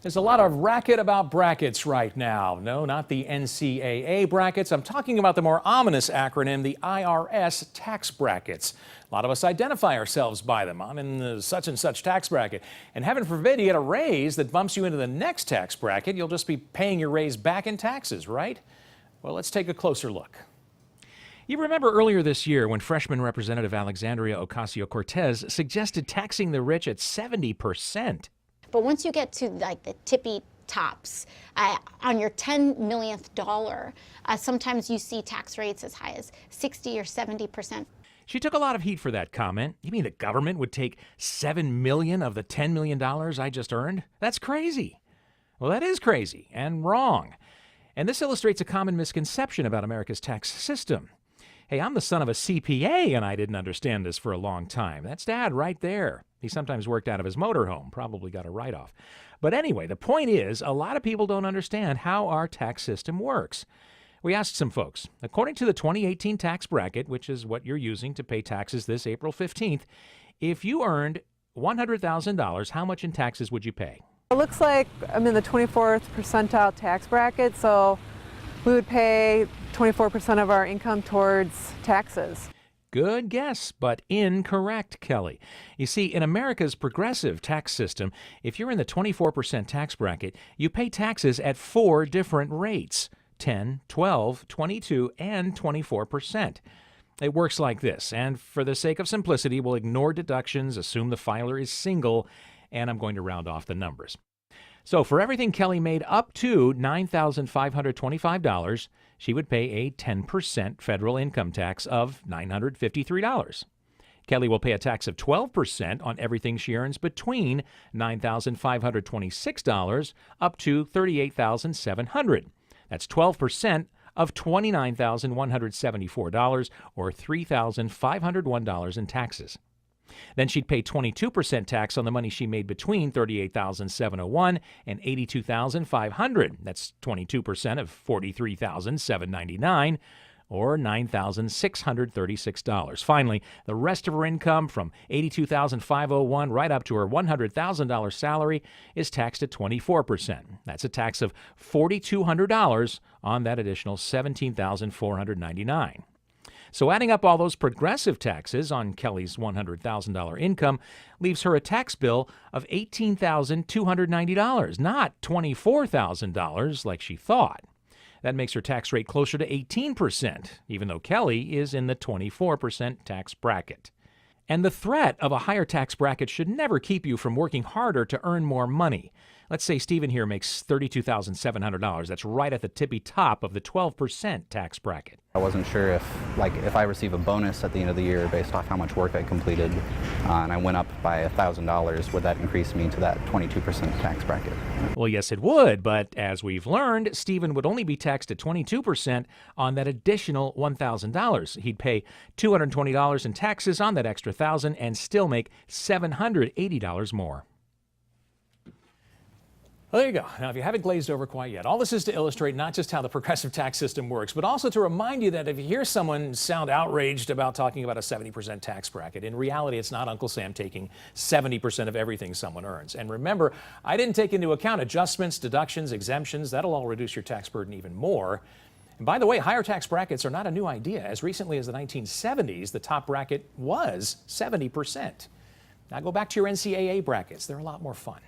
There's a lot of racket about brackets right now. No, not the NCAA brackets. I'm talking about the more ominous acronym, the IRS tax brackets. A lot of us identify ourselves by them. I'm in the such and such tax bracket. And heaven forbid you get a raise that bumps you into the next tax bracket. You'll just be paying your raise back in taxes, right? Well, let's take a closer look. You remember earlier this year when freshman Representative Alexandria Ocasio-Cortez suggested taxing the rich at 70%. But once you get to like the tippy tops, on your 10 millionth dollar, sometimes you see tax rates as high as 60 or 70%. She took a lot of heat for that comment. You mean the government would take $7 million of the $10 million I just earned? That's crazy. Well, that is crazy and wrong. And this illustrates a common misconception about America's tax system. Hey, I'm the son of a CPA, and I didn't understand this for a long time. That's Dad right there. He sometimes worked out of his motorhome, probably got a write-off. But anyway, the point is, a lot of people don't understand how our tax system works. We asked some folks. According to the 2018 tax bracket, which is what you're using to pay taxes this April 15th, if you earned $100,000, how much in taxes would you pay? It looks like I'm in the 24th percentile tax bracket, so we would pay 24% of our income towards taxes. Good guess, but incorrect, Kelly. You see, in America's progressive tax system, if you're in the 24% tax bracket, you pay taxes at 4 different rates: 10, 12, 22, and 24%. It works like this, and for the sake of simplicity, we'll ignore deductions, assume the filer is single, and I'm going to round off the numbers. So for everything Kelly made up to $9,525, she would pay a 10% federal income tax of $953. Kelly will pay a tax of 12% on everything she earns between $9,526 up to $38,700. That's 12% of $29,174 or $3,501 in taxes. Then she'd pay 22% tax on the money she made between $38,701 and $82,500. That's 22% of $43,799 or $9,636. Finally, the rest of her income from $82,501 right up to her $100,000 salary is taxed at 24%. That's a tax of $4,200 on that additional $17,499. So adding up all those progressive taxes on Kelly's $100,000 income leaves her a tax bill of $18,290, not $24,000 like she thought. That makes her tax rate closer to 18%, even though Kelly is in the 24% tax bracket. And the threat of a higher tax bracket should never keep you from working harder to earn more money. Let's say Stephen here makes $32,700. That's right at the tippy top of the 12% tax bracket. I wasn't sure if I receive a bonus at the end of the year based off how much work I completed, and I went up by $1,000, would that increase me to that 22% tax bracket? Well, yes, it would, but as we've learned, Stephen would only be taxed at 22% on that additional $1,000. He'd pay $220 in taxes on that extra $1,000 and still make $780 more. Well, there you go. Now, if you haven't glazed over quite yet, all this is to illustrate not just how the progressive tax system works, but also to remind you that if you hear someone sound outraged about talking about a 70% tax bracket, in reality, it's not Uncle Sam taking 70% of everything someone earns. And remember, I didn't take into account adjustments, deductions, exemptions. That'll all reduce your tax burden even more. And by the way, higher tax brackets are not a new idea. As recently as the 1970s, the top bracket was 70%. Now go back to your NCAA brackets. They're a lot more fun.